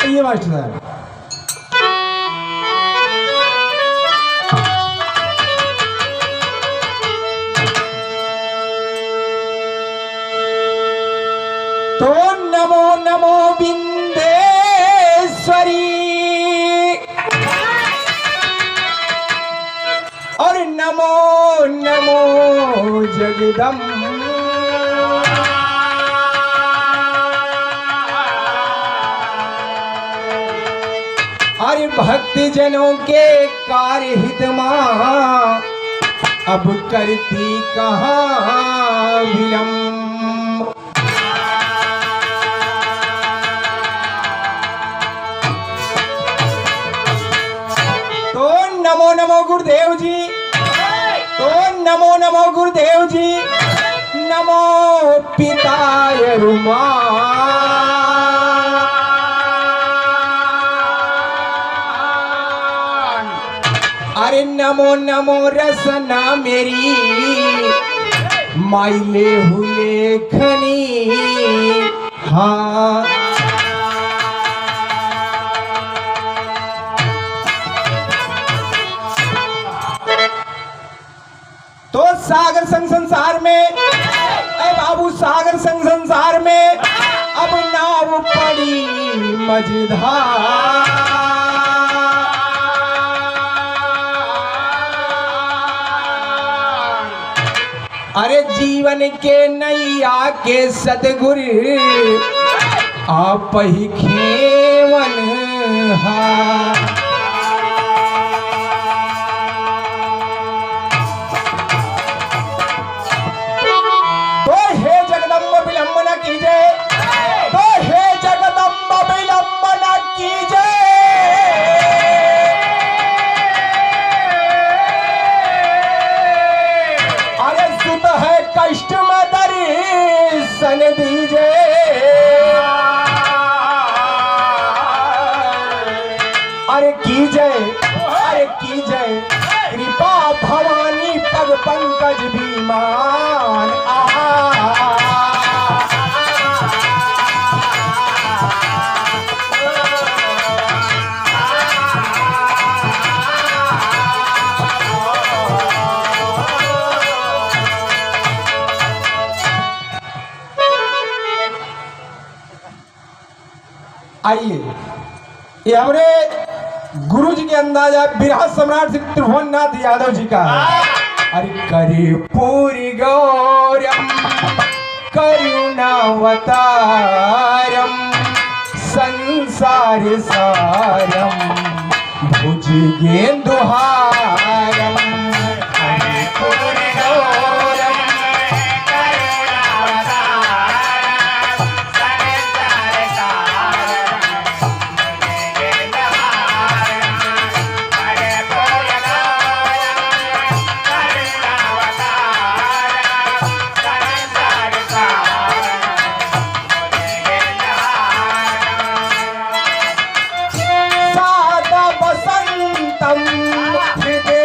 ये मास्टर साहब तो नमो नमो बिंदेश्वरी और नमो नमो जगदम्ब। अरे भक्ति जनों के कार्य हित मां अब करती कहाँ विलंब। तो नमो नमो गुरुदेव जी, तो नमो नमो गुरुदेव जी, नमो पिताय रुमा। अरे नमो नमो रसना मेरी माइले हुलेखनी। हाँ तो सागर संग संसार में, अरे बाबू सागर संग संसार में अब नाव पड़ी मझधार। अरे जीवन के नैया के सतगुरु आप ही खेवन। तो हे जगदम्ब विलंब न कीजिए, तो हे जगदम्ब विलंब न कीजिए। है कष्ट में दर्शन दीजिए। अरे कीजिए कृपा भवानी पग पंकज विमान। आइए ये हमारे गुरु जी के अंदाजा बिरहा सम्राट श्री त्रिभुवननाथ यादव जी का है। अरे कर्पूरी गौरम करुणावतारम संसार सारम भुजगेन्दुहारम। कर्पूरी गौरम हृदय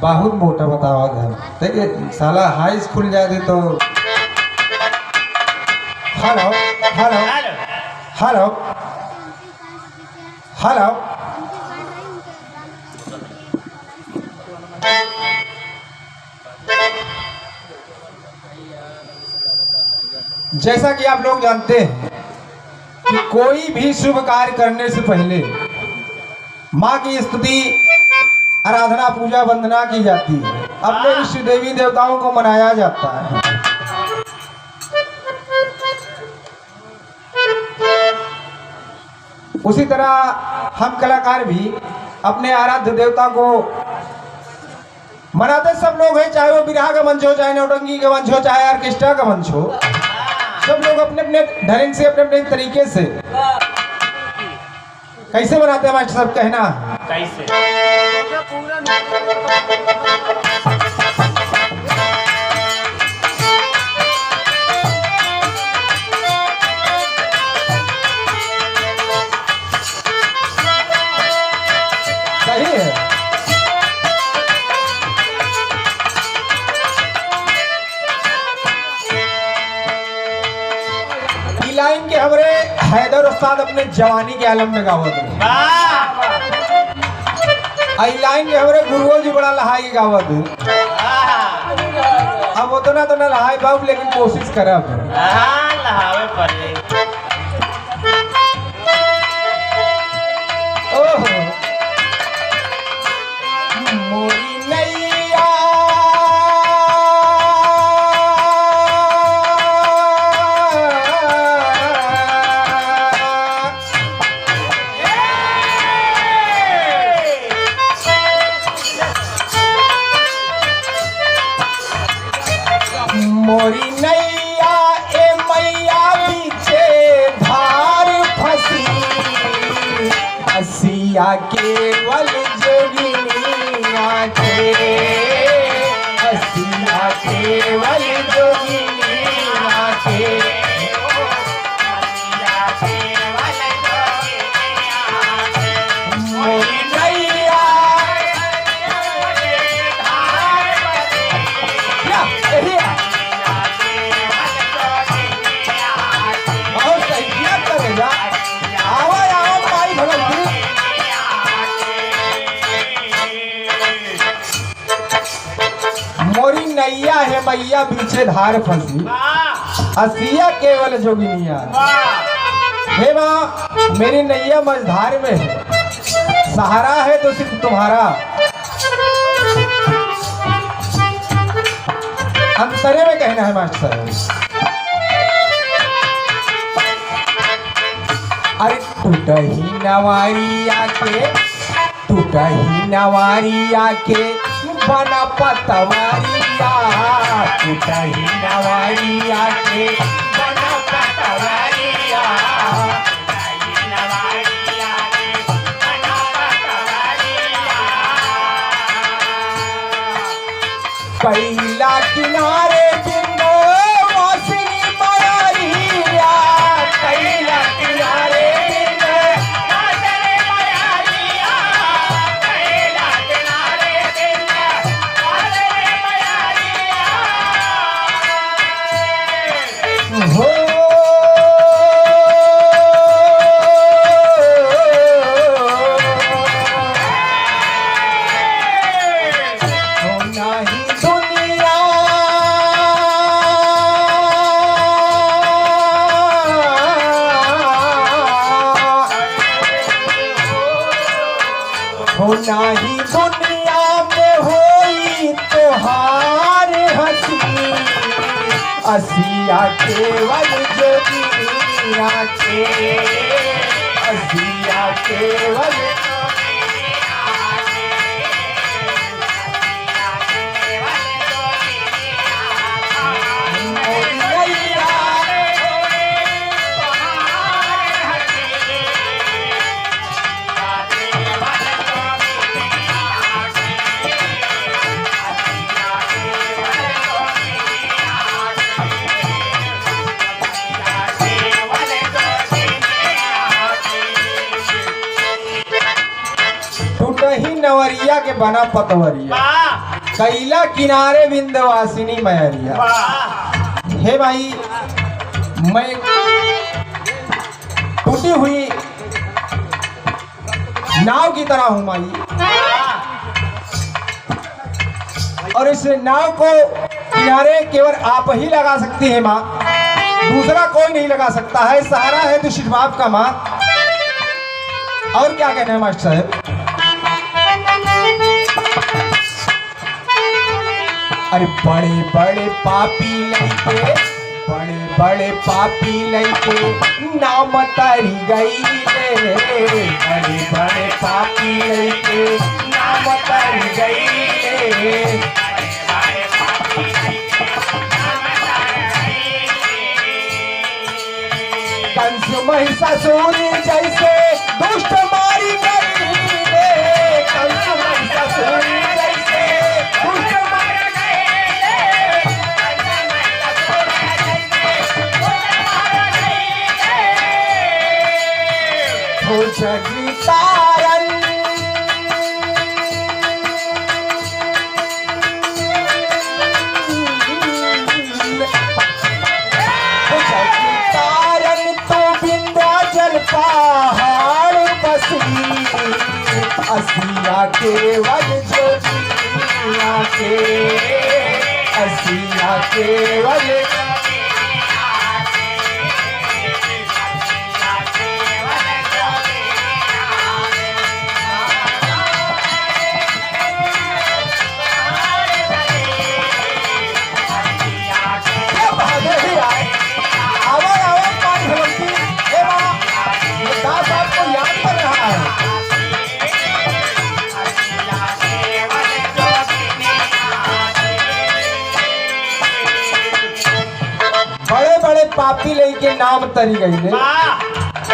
बहुत मोटा बतावा था। देखिए साला हाई स्कूल जाते तो। Hello hello hello hello. जैसा कि आप लोग जानते हैं कि कोई भी शुभ कार्य करने से पहले माँ की स्तुति, आराधना, पूजा, वंदना की जाती है। अपने इष्ट देवी देवताओं को मनाया जाता है। उसी तरह हम कलाकार भी अपने आराध्य देवता को मनाते सब लोग हैं, चाहे वो बिरहा का मंच हो, चाहे नौटंकी का मंच हो, चाहे ऑर्केस्ट्रा का मंच हो। सब लोग अपने अपने ढंग से, अपने अपने तरीके से कैसे मनाते हैं मास्टर साहब, कहना कैसे? सही है। लाइन के हमरे हैदर उस्ताद अपने जवानी के आलम में गावत है। आई लाइन के हमरे गुरुओं जी बड़ा लहाई गावत है। अब उतना तो ना लहाई बाबू, लेकिन कोशिश करब। लहावे पड़े। ओहो मोरी नैया मोरी नैया ए मैया बीचे धार फंसी, असिया केवल जोगिनिया के, असिया केवल जोगिनिया के। मोरी नैया क्या यही है? बहुत सही किया करेगा। आवा आवा माई भगवती। मोरी नैया है मैया पीछे धार फंसी, असिया केवल जोगिनिया। हे माँ मेरी नैया मझधार में है, सहारा है तो सिर्फ तुम्हारा। अंतरे में कहना है मास्टर साहब। अरे टूटही नवारिया के, टूटही नवारिया के बना पतवारिया, टूटही नवारिया के बना पतवारिया, टूटही नवारिया के बना पतवारिया। कैला किनारे बिंदो वासिनी मायारिया, कैला किनारे बिंदो वासिनी मायारिया, कैला किनारे बिंदो वासिनी मायारिया। हो नाही दुनिया हो, नाही दुनिया में होई तोहार हंसी, असिया केवल जोगिनिया के, असिया केवल टूटही नवरिया के बना पतवरिया। कैला किनारे विंध्यवासिनी मैरिया। वाह हे भाई, मैं टूटी हुई नाव की तरह हूं माई, और इस नाव को किनारे केवल आप ही लगा सकती हैं माँ, दूसरा कोई नहीं लगा सकता है। सहारा है तो सिर्फ आपका माँ। और क्या कहना है मास्टर साहब? अरे बड़े बड़े पापी लइके, बड़े बड़े पापी लइके नाम तारी गई रे, बड़े बड़े पापी लइके नाम तारी गई रे। कंस महिषासुर जैसे दुष्ट मारी गई रे, कंस महिषासुर जैसे दुष्ट मारी हो जगी तारन, हो जगी तारन तो विंध्याचल पहाड़ बसी, असिया केवल ज्योतिया के, असिया केवल पापी लई के नाम तरी गई ले,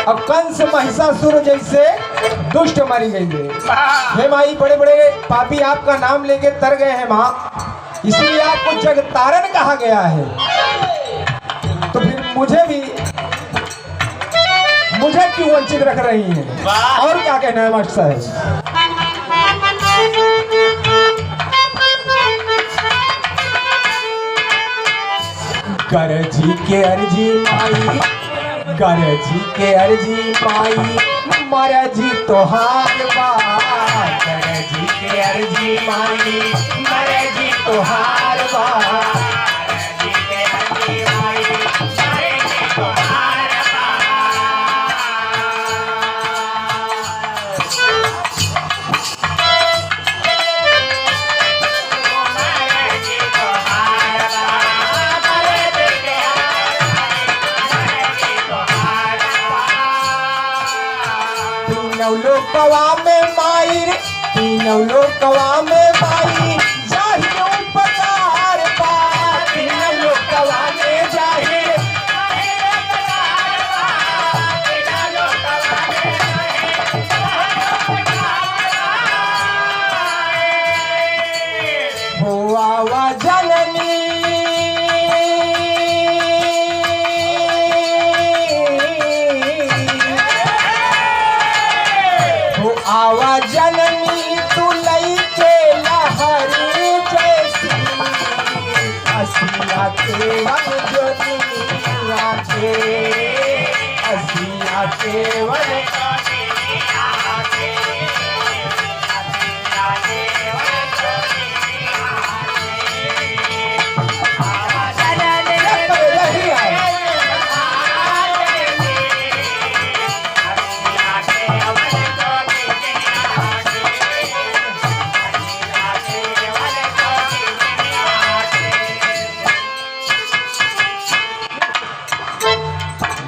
अब कंस महिषासुर जैसे दुष्ट मरी गई ले। हे माई, बड़े बड़े पापी आपका नाम लेके तर गए हैं माँ, इसलिए आपको जगतारण कहा गया है। तो फिर मुझे क्यों वंचित रख रही हैं? और क्या कहना है मास्टर साहब? गरजी के अर्जी माई, गरजी के अर्जी माई, मरजी तोहार बा, गरजी के अर्जी माई, मरजी तोहार बा, गरजी के अर्जी माई, मरजी तोहार बा। तीनों लोकवा में माई रे, तीनों लोकवा में माई, जाहिर उपकार पा, तीनों लोकवा में जाहिर हो आवा जननी, आवा जननी तू लई के लहरी जैसी, असिया केवल ज्योतिया के, असिया केवल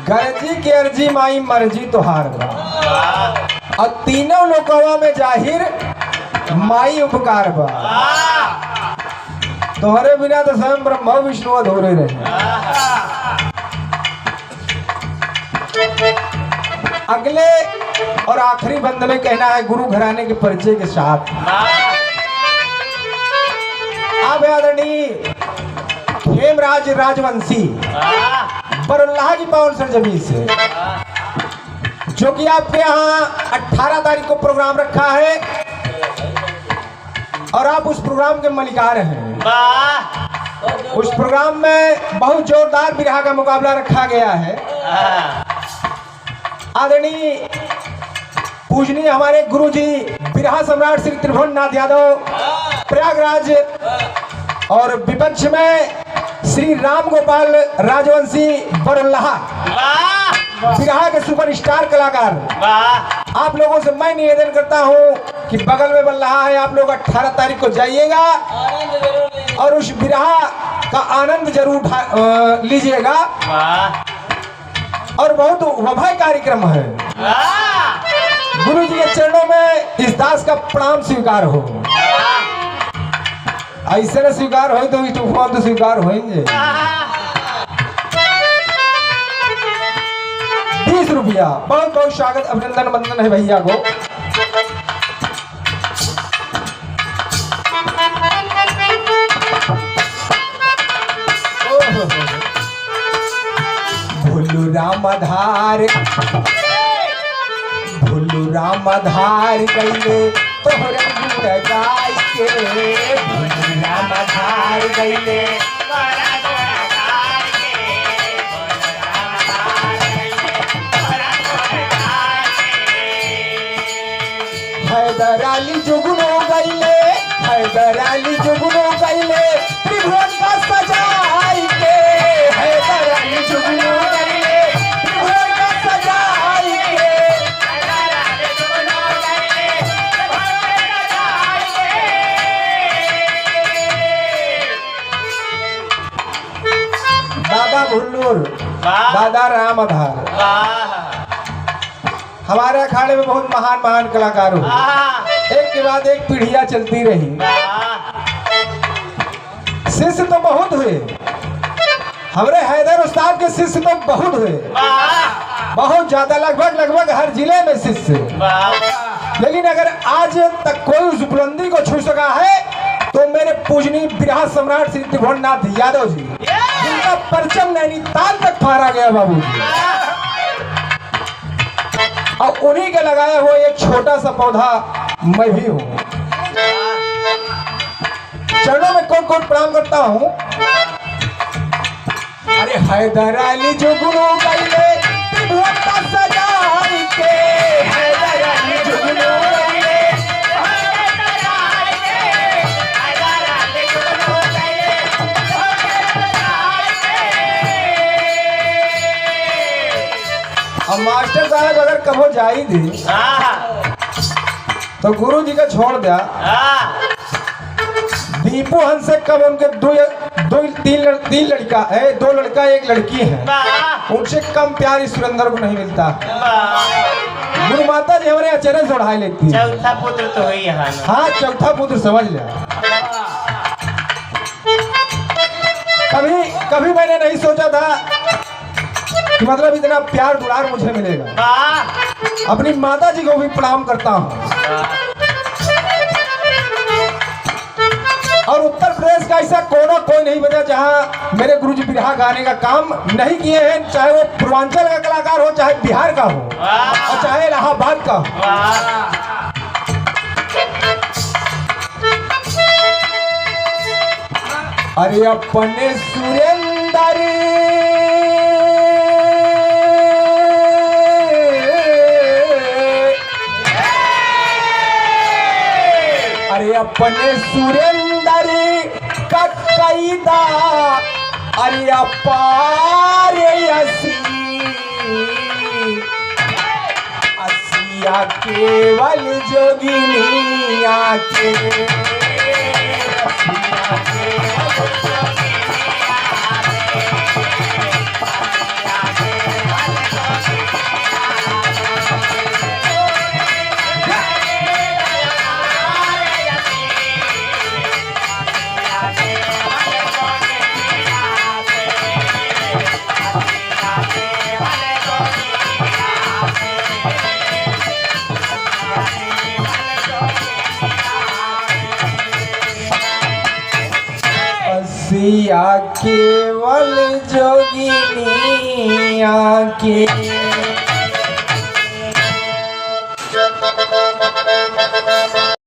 गरजी के अर्जी माई, मर्जी तोहार बा, और तीनों लोकवा में जाहिर माई उपकार बा। तोहरे बिना तो स्वयं ब्रह्मा विष्णु अधूरे रहे। अगले और आखिरी बंद में कहना है गुरु घराने के परिचय के साथ। आप आदरणीय हेमराज राजवंशी बरुल्लाह की पावन सरजमी से, जो कि आपके यहाँ 18 तारीख को प्रोग्राम रखा है, और आप उस प्रोग्राम के मलिकार हैं। वाह उस प्रोग्राम में बहुत जोरदार बिरहा का मुकाबला रखा गया है। हाँ, आदरणीय पूजनीय हमारे गुरुजी बिरहा सम्राट श्री त्रिभुवन नाथ यादव प्रयागराज और विपक्ष में श्री राम गोपाल राजवंशी बरल्लाहा वाह बिरहा के सुपरस्टार कलाकार। वाह आप लोगों से मैं निवेदन करता हूं कि बगल में बल्लाहा है, आप लोग 18 तारीख को जाइएगा और उस बिरहा का आनंद जरूर लीजिएगा। वाह और बहुत वभय कार्यक्रम है। वाह गुरु जी के चरणों में इस दास का प्रणाम स्वीकार हो। ऐसे न स्वीकार हो तो इस तूफान तो स्वीकार होंगे। 20 रुपया बहुत बहुत स्वागत अभिनंदन वंदन है भैया को। भोलू रामधार गईले तोहरे गुण गाय के। भोलू रामधार गईले हैदर अली जुगनू गईले, हैदर अली जुगनू गईले त्रिभुवन का सजाई के। हैदर अली जुगनू गईले त्रिभुवन का सजाई के। दादा भुल्लूर, दादा रामधार हमारे अखाड़े में बहुत महान महान कलाकार हुए। एक के बाद एक पीढ़ियां चलती रही। शिष्य तो बहुत हुए, हमारे हैदर उस्ताद के शिष्य तो बहुत हुए, बहुत ज्यादा, लगभग हर जिले में शिष्य। लेकिन अगर आज तक कोई उस बुलंदी को छू सका है तो मेरे पूजनीय बिरहा सम्राट श्री त्रिभुवन नाथ यादव जी, जिनका परचम नैनीताल तक फहरा गया बाबू जी, और उन्हीं के लगाया हुआ एक छोटा सा पौधा मैं भी हूँ। चरणों में कौन कौन प्रणाम करता हूँ। अरे हैदर अली जो गुरु गईले त्रिभुवन का सजाई के। हैदर अली जो गुरु गईले अब मास्टर साहब अगर कबो जाई थी तो गुरु जी का छोड़ दिया। दीपू हंस से कब उनके तीन लड़का है, 2 लड़का 1 लड़की है, उनसे कम प्यार इस सुरेंद्र को नहीं मिलता। गुरु माता जी हमारे अचरज उड़ा लेती है। चौथा पुत्र तो है यहाँ। हाँ चौथा पुत्र समझ लिया। कभी मैंने नहीं सोचा था कि मतलब इतना प्यार दुलार मुझे मिलेगा। अपनी माता जी को भी प्रणाम करता हूँ। और उत्तर प्रदेश का ऐसा कोई नहीं बचा जहाँ मेरे गुरुजी बिरहा गाने का काम नहीं किए हैं, चाहे वो पूर्वांचल का कलाकार हो, चाहे बिहार का हो और चाहे इलाहाबाद का हो। अरे अपने सुरेंद्र अपने सुरेंद्र का कैदा। अरे अपार असिया केवल जोगिनी आके। सिया केवल जोगिनी आके।